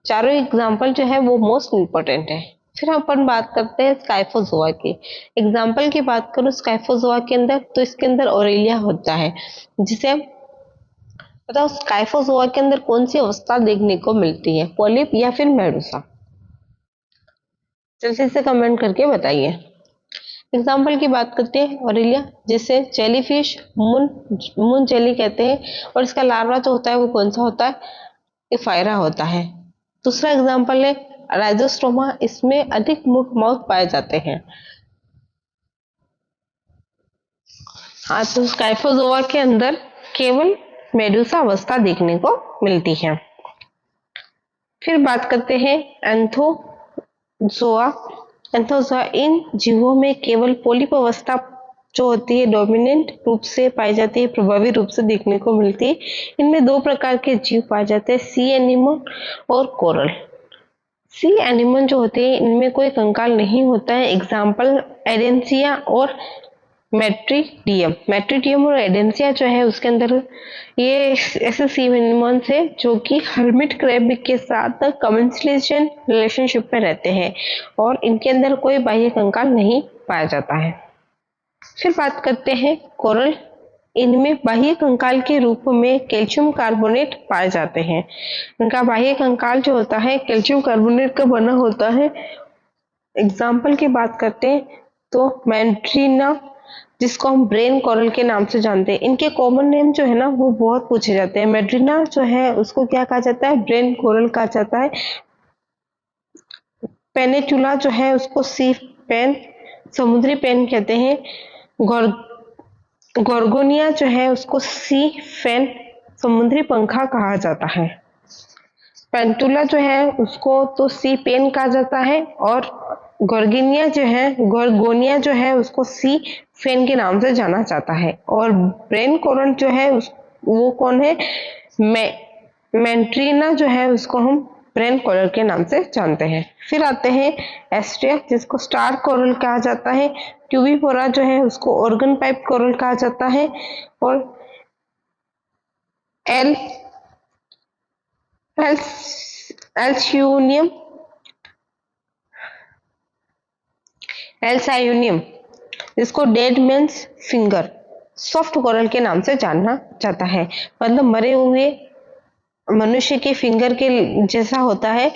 चारों एग्जाम्पल जो है वो मोस्ट इंपॉर्टेंट है। फिर अपन बात करते हैं स्काइफोजोआ की। एग्जाम्पल की बात करूं स्काइफोजोआ के अंदर, तो इसके अंदर ओरेलिया होता है, जिसे बताओ स्काइफोजोआ के अंदर कौन सी अवस्था देखने को मिलती है, पॉलिप या फिर मेडुसा? जल्दी से कमेंट करके बताइए। एग्जाम्पल की बात करते हैं ओरेलिया, जिसे जेलीफिश मून जेली कहते हैं, और इसका लार्वा जो होता है वो कौन सा होता है? एफायरा होता है। दूसरा एग्जाम्पल है राइजोस्टोमा, इसमें अधिक मुख माउथ पाए जाते हैं। हाँ, तो स्काइफोजोआ के अंदर केवल मेडुसा अवस्था देखने को मिलती है। फिर बात करते हैं एंथोजोआ। एंथोजोआ इन जीवों में केवल पोलिप अवस्था जो होती है डोमिनेंट रूप से पाई जाती है, प्रभावी रूप से देखने को मिलती है। इनमें 2 प्रकार के जीव पाए जाते हैं, सी एनिमल और कोरल। सी एनिमल जो होते हैं इनमें कोई कंकाल नहीं होता है। एग्जाम्पल एडेंसिया और मेट्रीडियम। मेट्रीडियम और एडेंसिया जो है उसके अंदर ये ऐसे सी एनिमल्स है जो कि हर्मिट क्रैब के साथ कमेंसलेशन रिलेशनशिप में रहते हैं, और इनके अंदर कोई बाह्य कंकाल नहीं पाया जाता है। फिर बात करते हैं कोरल। इनमें बाह्य कंकाल के रूप में कैल्शियम कार्बोनेट पाए जाते हैं। इनका बाह्य कंकाल जो होता है कैल्शियम कार्बोनेट का बना होता है। एग्जाम्पल की बात करते हैं तो मैंड्रीना, जिसको हम ब्रेन कोरल के नाम से जानते हैं। इनके कॉमन नेम जो है ना वो बहुत पूछे जाते हैं। मैड्रीना जो है उसको क्या कहा जाता है? ब्रेन कोरल कहा जाता है। पेनेटुला जो है उसको सी पेन, समुद्री पेन कहते हैं। गोर्गोनिया जो है उसको सी फेन, समुद्री पंखा कहा जाता है। पेंटुला जो है उसको तो सी पेन कहा जाता है, और गोर्गोनिया जो है उसको सी फेन के नाम से जाना जाता है। और ब्रेन कोरल जो है वो कौन है? मैंट्रीना जो है उसको हम ब्रेन कोरल के नाम से जानते हैं। फिर आते हैं एस्ट्रिया, जिसको स्टार कोरल कहा जाता है। ट्यूबिपोरा जो है उसको ऑर्गन पाइप कोरल कहा जाता है। और एल्सायूनियम जिसको dead man's finger soft coral के नाम से जाना जाता है। मतलब मरे हुए मनुष्य के फिंगर के जैसा होता है,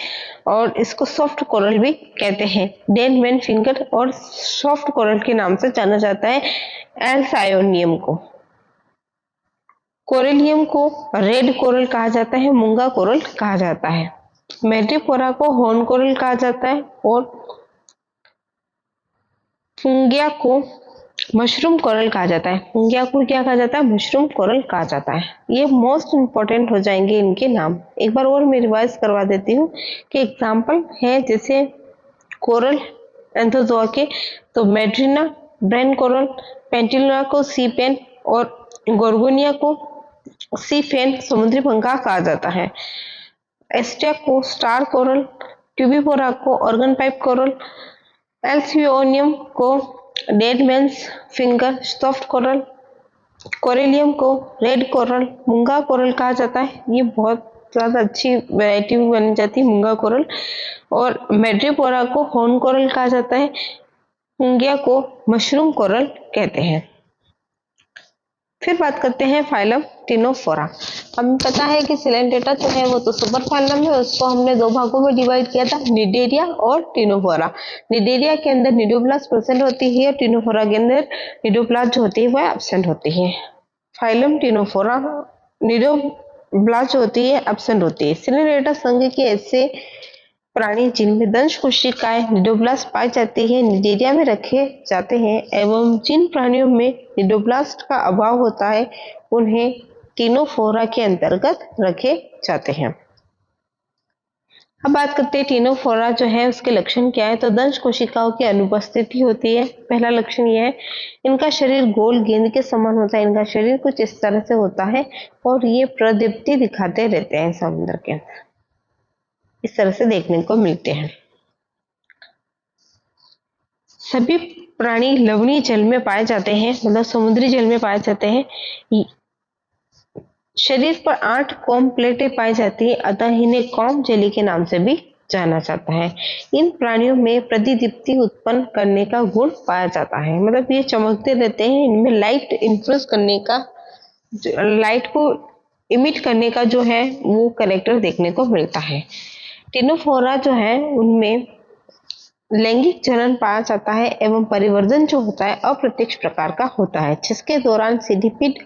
और इसको सॉफ्ट कोरल भी कहते हैं। डेड मैन फिंगर और सॉफ्ट कोरल के नाम से जाना जाता है एल्सायोनियम को। कोरेलियम को रेड कोरल कहा जाता है, मूंगा कोरल कहा जाता है। मेट्रीपोरा को हॉर्न कोरल कहा जाता है, और फुंगिया को मशरूम कोरल कहा जाता है। फुंगिया को क्या कहा जाता है? मशरूम कोरल कहा जाता है। ये मोस्ट इंपॉर्टेंट हो जाएंगे इनके नाम। एक बार और मैं रिवाइज करवा देती हूँ कि एग्जाम्पल है जैसे कोरल एंथोजोआ के, तो मेड्रिना ब्रेन कोरल, पेंटिलुला को सी पेन, और गोर्गोनिया को सी फेन समुद्री पंखा कहा जाता है। एस्टिया को स्टार कोरल, ट्यूबिपोरा को ऑर्गन पाइप कोरल, एल्सियोनियम को dead man's finger soft coral, corallium को रेड कोरल, मूंगा कोरल कहा जाता है। ये बहुत ज्यादा अच्छी वैरायटी बनी जाती है मूंगा कोरल। और मेड्रीपोरा को हॉर्न कोरल कहा जाता है। फुंगिया को मशरूम कोरल कहते हैं। फिर बात करते हैं फाइलम टिनोफोरा। हमें पता है कि सिलेंटेटा जो है वो तो सुपर फाइलम है, उसको हमने 2 भागों में डिवाइड किया था, निडेरिया और टिनोफोरा। निडेरिया के अंदर निडोब्लास्ट प्रेजेंट होती है, टिनोफोरा के अंदर निडोब्लास्ट जो होती है वो एब्सेंट होती है। फाइलम टिनोफोरा निडोब्लास्ट जो होती है एब्सेंट होती है। सिलेंटेटा संघ के ऐसे प्राणी जिनमें दंश कोशिकाएं निडोब्लास्ट पाई जाती है निडेरिया में रखे जाते हैं, एवं जिन प्राणियों में निडोब्लास्ट का अभाव होता है उन्हें टिनोफोरा के अंतर्गत रखे जाते हैं। अब बात करते हैं टिनोफोरा जो है उसके लक्षण क्या है। तो दंश कोशिकाओं की अनुपस्थिति होती है। पहला लक्षण यह है, इनका शरीर गोल गेंद के समान होता है। इनका शरीर कुछ इस तरह से होता है और ये प्रदीप्ति दिखाते रहते हैं समुद्र के अंदर, इस तरह से देखने को मिलते हैं। सभी प्राणी लवणीय जल में पाए जाते हैं, मतलब समुद्री जल में पाए जाते हैं। शरीर पर 8 कॉम प्लेटें पाई जाती है, अतः इन्हें कॉम जेली के नाम से भी जाना जाता है। इन प्राणियों में प्रतिदीप्ति उत्पन्न करने का गुण पाया जाता है, मतलब ये चमकते रहते हैं। इनमें लाइट इन्फ्लुएंस करने का, लाइट को इमिट करने का जो है वो कैरेक्टर देखने को मिलता है। टिनोफोरा जो है उनमें लैंगिक जनन पाया जाता है एवं परिवर्तन जो होता है अप्रत्यक्ष प्रकार का होता है, जिसके दौरान सीडिपिड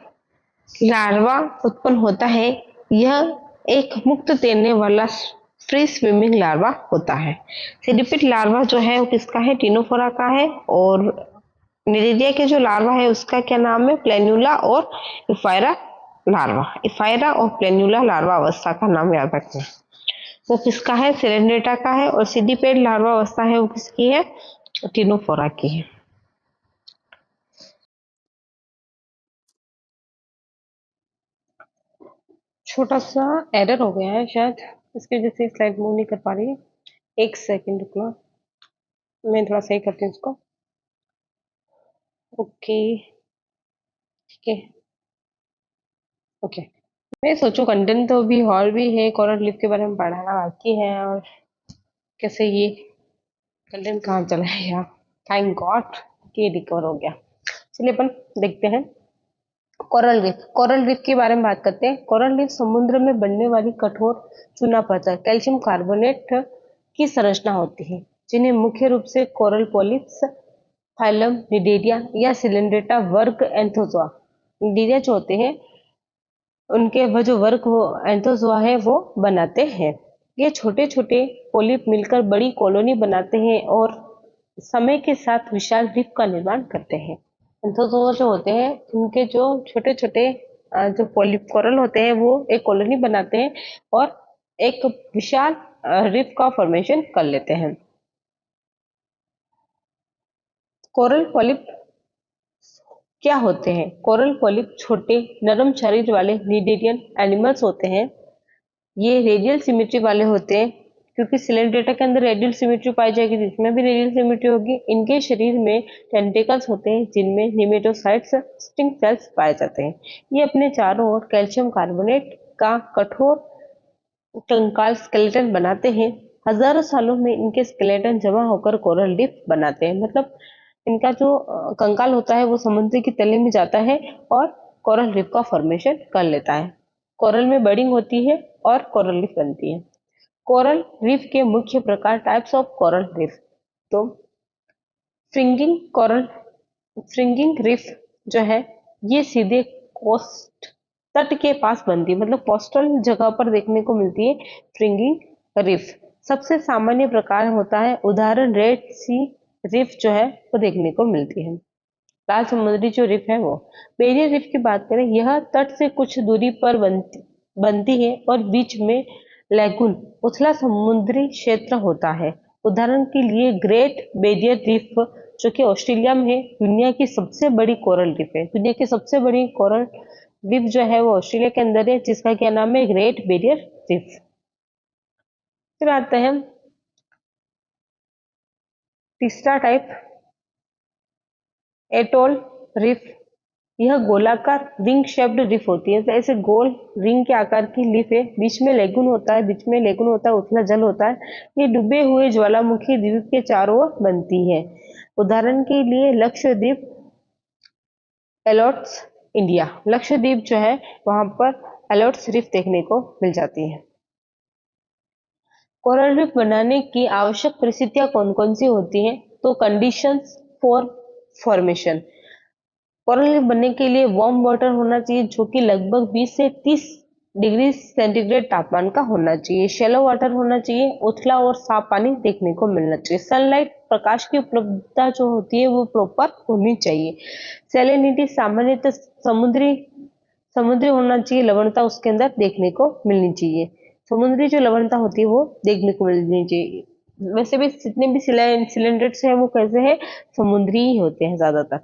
लार्वा उत्पन्न होता है। यह एक मुक्त तैरने वाला फ्री स्विमिंग लार्वा होता है। सीडिपिड लार्वा जो है वो किसका है? टिनोफोरा का है। और निरिडिया के जो लार्वा है उसका क्या नाम है? प्लेन्यूला और इफायरा लार्वा। इफायरा और प्लेन्यूला लार्वा अवस्था का नाम याद रखना। वो किसका है? सिलेंड्रेटा का है। और सीडिपेड लार्वा अवस्था है वो किसकी है? टिनोफोरा की है। छोटा सा एरर हो गया है शायद, इसकी वजह से स्लाइड मूव नहीं कर पा रही है। एक सेकंड रुकना, मैं थोड़ा सही करती हूँ इसको। ओके, ठीक है, ओके। मैं सोचूं कंटेंट तो भी और भी है, कोरल लीफ के बारे में पढ़ाना बाकी है, और कैसे ये कंटेंट कहाँ चला है यार। थैंक गॉड कि रिकवर हो गया। चलिए अपन देखते हैं कोरल रीफ। कोरल रीफ के बारे में बात करते हैं। कोरल रीफ समुद्र में बनने वाली कठोर चूना पत्थर कैल्शियम कार्बोनेट की संरचना होती है, जिन्हें मुख्य रूप से कोरल पॉलिप्स, फाइलम निडेरिया या सिलेंड्रेटा वर्ग एंथोजोआ, निडेरिया जो होते हैं उनके वह जो वर्ग वो एंथोजोआ है वो बनाते हैं। ये छोटे छोटे पोलिप मिलकर बड़ी कॉलोनी बनाते हैं और समय के साथ विशाल रीफ का निर्माण करते हैं। एंथोजोआ जो होते हैं उनके जो छोटे छोटे जो पोलिप कोरल होते हैं वो एक कॉलोनी बनाते हैं और एक विशाल रीफ का फॉर्मेशन कर लेते हैं। कोरल पॉलिप क्या होते हैं? कोरल पॉलिप छोटे नरम शरीर वाले निडेरियन एनिमल्स होते हैं। ये रेडियल सिमेट्री वाले होते हैं, क्योंकि सिलेंड्रेटा के अंदर रेडियल सिमेट्री पाई जाएगी, जिसमें भी रेडियल सिमेट्री होगी। इनके शरीर में टेंटिकल्स होते हैं जिनमें निमेटोसाइट्स, स्टिंग सेल्स पाए जाते हैं। ये अपने चारों ओर कैल्शियम कार्बोनेट का कठोर कंकाल स्केलेटन बनाते हैं। हजारों सालों में इनके स्केलेटन जमा होकर कोरल रीफ बनाते हैं, मतलब इनका जो कंकाल होता है वो समुद्र की तले में जाता है और कोरल रीफ का फॉर्मेशन कर लेता है। कोरल में बडिंग होती है और कोरल रीफ बनती है। कोरल रीफ के मुख्य प्रकार, टाइप्स ऑफ कोरल रीफ। तो फ्रिंगिंग कोरल, फ्रिंगिंग रीफ जो है ये सीधे कोस्ट तट के पास बनती है, मतलब कोस्टल जगह पर देखने को मिलती है फ्रिंगिंग रीफ। सबसे सामान्य प्रकार होता है, उदाहरण रेड सी रीफ जो है वो देखने को मिलती है। लाल समुद्री जो रिफ है वो। बैरियर रिफ की बात करें, यह तट से कुछ दूरी पर बनती है और बीच में लैगून, उथला समुद्री क्षेत्र होता है। उदाहरण के लिए ग्रेट बैरियर रिफ जो कि ऑस्ट्रेलिया में है, दुनिया की सबसे बड़ी कोरल रिफ है। दुनिया की सबसे बड़ी कोरल रिफ जो है वो ऑस्ट्रेलिया के अंदर है, जिसका क्या नाम है? Great barrier reef. फिर आते हैं तीसरा टाइप, एटोल रिफ। यह गोलाकार रिंग शेप्ड रिफ होती है, तो ऐसे गोल रिंग के आकार की लिफ है। बीच में लेगुन होता है, बीच में लेगुन होता है, उथला जल होता है। ये डूबे हुए ज्वालामुखी द्वीप के चारों ओर बनती है। उदाहरण के लिए लक्षद्वीप, एलोट्स, इंडिया। लक्षद्वीप जो है वहां पर एलोट्स रिफ देखने को मिल जाती है। कोरल रीफ बनाने की आवश्यक परिस्थितियां कौन कौन सी होती हैं? तो conditions for formation. Coral reef बनने के लिए वार्म वाटर होना चाहिए, जो कि लगभग 20 से 30 डिग्री सेंटीग्रेड तापमान का होना चाहिए। शैलो वाटर होना चाहिए, उथला और साफ पानी देखने को मिलना चाहिए। सनलाइट, प्रकाश की उपलब्धता जो होती है वो प्रॉपर होनी चाहिए। सैलिनिटी, सामान्यतः समुद्री समुद्री होना चाहिए, लवणता उसके अंदर देखने को मिलनी चाहिए। समुद्री जो लवणता होती है वो देखने को मिलनी चाहिए। वैसे भी जितने भी सिलेंडर्स हैं वो कैसे हैं, समुद्री ही होते हैं ज्यादातर।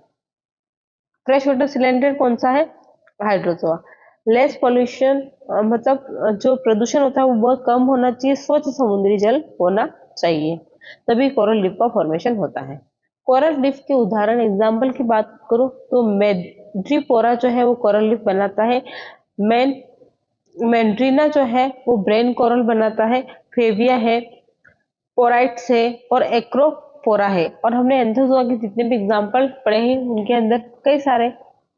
फ्रेश वाटर सिलेंडर कौन सा है, हाइड्रोजोआ। लेस पॉल्यूशन, मतलब जो प्रदूषण होता है वो बहुत कम होना चाहिए, स्वच्छ समुद्री जल होना चाहिए, तभी कोरल रीफ का फॉर्मेशन होता है। कोरल रीफ के उदाहरण एग्जाम्पल की बात करूं तो मैड्रीपोरा जो है वो कोरल रीफ बनाता है, मैंड्रीना जो है वो ब्रेन कोरल बनाता है, फेविया है, पोराइट्स है और एक्रोपोरा है। और हमने एंथोजोआ के जितने भी एग्जाम्पल पढ़े हैं उनके अंदर कई सारे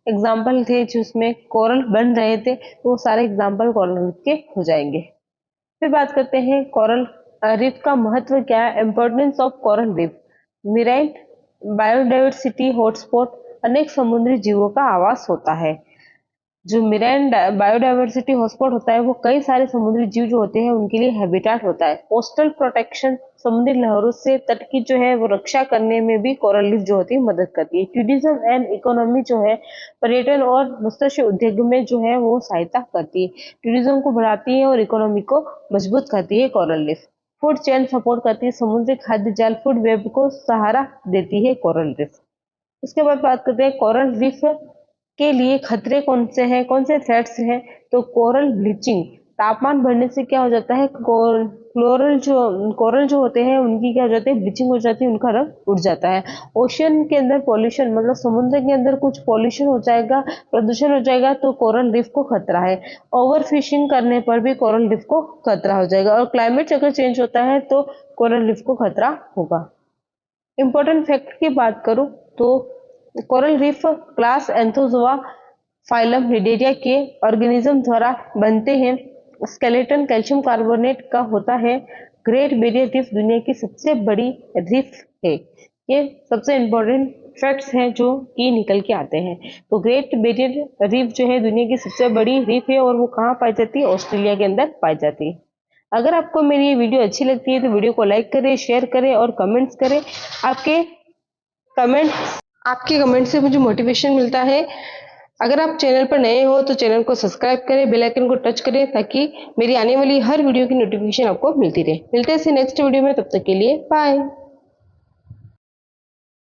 एग्जाम्पल थे जिसमें कोरल बन रहे थे, तो वो सारे एग्जाम्पल कोरल रीफ के हो जाएंगे। फिर बात करते हैं कोरल रीफ का महत्व क्या है, importance of coral reef. Marine biodiversity hotspot, अनेक समुद्री जीवों का आवास होता है। जो मेराइन बायोडाइवर्सिटी हॉटस्पॉट होता है वो कई सारे समुद्री जीव जो होते हैं उनके लिए हैबिटाट होता है। कोस्टल प्रोटेक्शन, समुद्री लहरों से तट की जो है वो रक्षा करने में भी कोरल रीफ जो होती है मदद करती है। टूरिज्म एंड इकोनॉमी जो है, पर्यटन और मत्स्य उद्योग में जो है वो सहायता करती है, टूरिज्म को बढ़ाती है और इकोनॉमी को मजबूत करती है coral reef. Food chain support करती है, समुद्री खाद्य जाल फूड वेब को सहारा देती है कोरल रीफ। उसके बाद बात करते हैं कोरल रीफ के लिए खतरे कौन से हैं, कौन से थ्रेट्स हैं। तो कोरल ब्लीचिंग, तापमान बढ़ने से क्या हो जाता है, कोरल जो होते हैं उनकी क्या हो जाती है, ब्लीचिंग हो जाती है, उनका रंग उड़ जाता है। ओशन के अंदर पॉल्यूशन, मतलब समुद्र के अंदर कुछ पॉल्यूशन हो जाएगा, प्रदूषण हो जाएगा तो कोरल रीफ को खतरा है। ओवर फिशिंग करने पर भी कोरल रीफ को खतरा हो जाएगा, और क्लाइमेट अगर चेंज होता है तो कोरल रीफ को खतरा होगा। इंपॉर्टेंट फैक्ट की बात करूं तो coral reef class Anthozoa phylum Cnidaria के ऑर्गेनिज्म द्वारा बनते हैं। स्केलेटन कैल्शियम कार्बोनेट का होता है। ग्रेट बैरियर रीफ दुनिया की सबसे बड़ी रीफ है। ये सबसे इंपॉर्टेंट फैक्ट्स हैं जो कि निकल के आते हैं। तो ग्रेट बैरियर रीफ जो है दुनिया की सबसे बड़ी रीफ है और वो कहाँ पाई जाती है, ऑस्ट्रेलिया के अंदर पाई जाती है। अगर आपको मेरी ये वीडियो अच्छी लगती है तो वीडियो को लाइक करें, शेयर करें और कमेंट्स करें। कमेंट आपके कमेंट से मुझे मोटिवेशन मिलता है। अगर आप चैनल पर नए हो तो चैनल को सब्सक्राइब करें, बेल आइकन को टच करें ताकि मेरी आने वाली हर वीडियो की नोटिफिकेशन आपको मिलती रहे। मिलते हैं नेक्स्ट वीडियो में, तब तक के लिए बाय।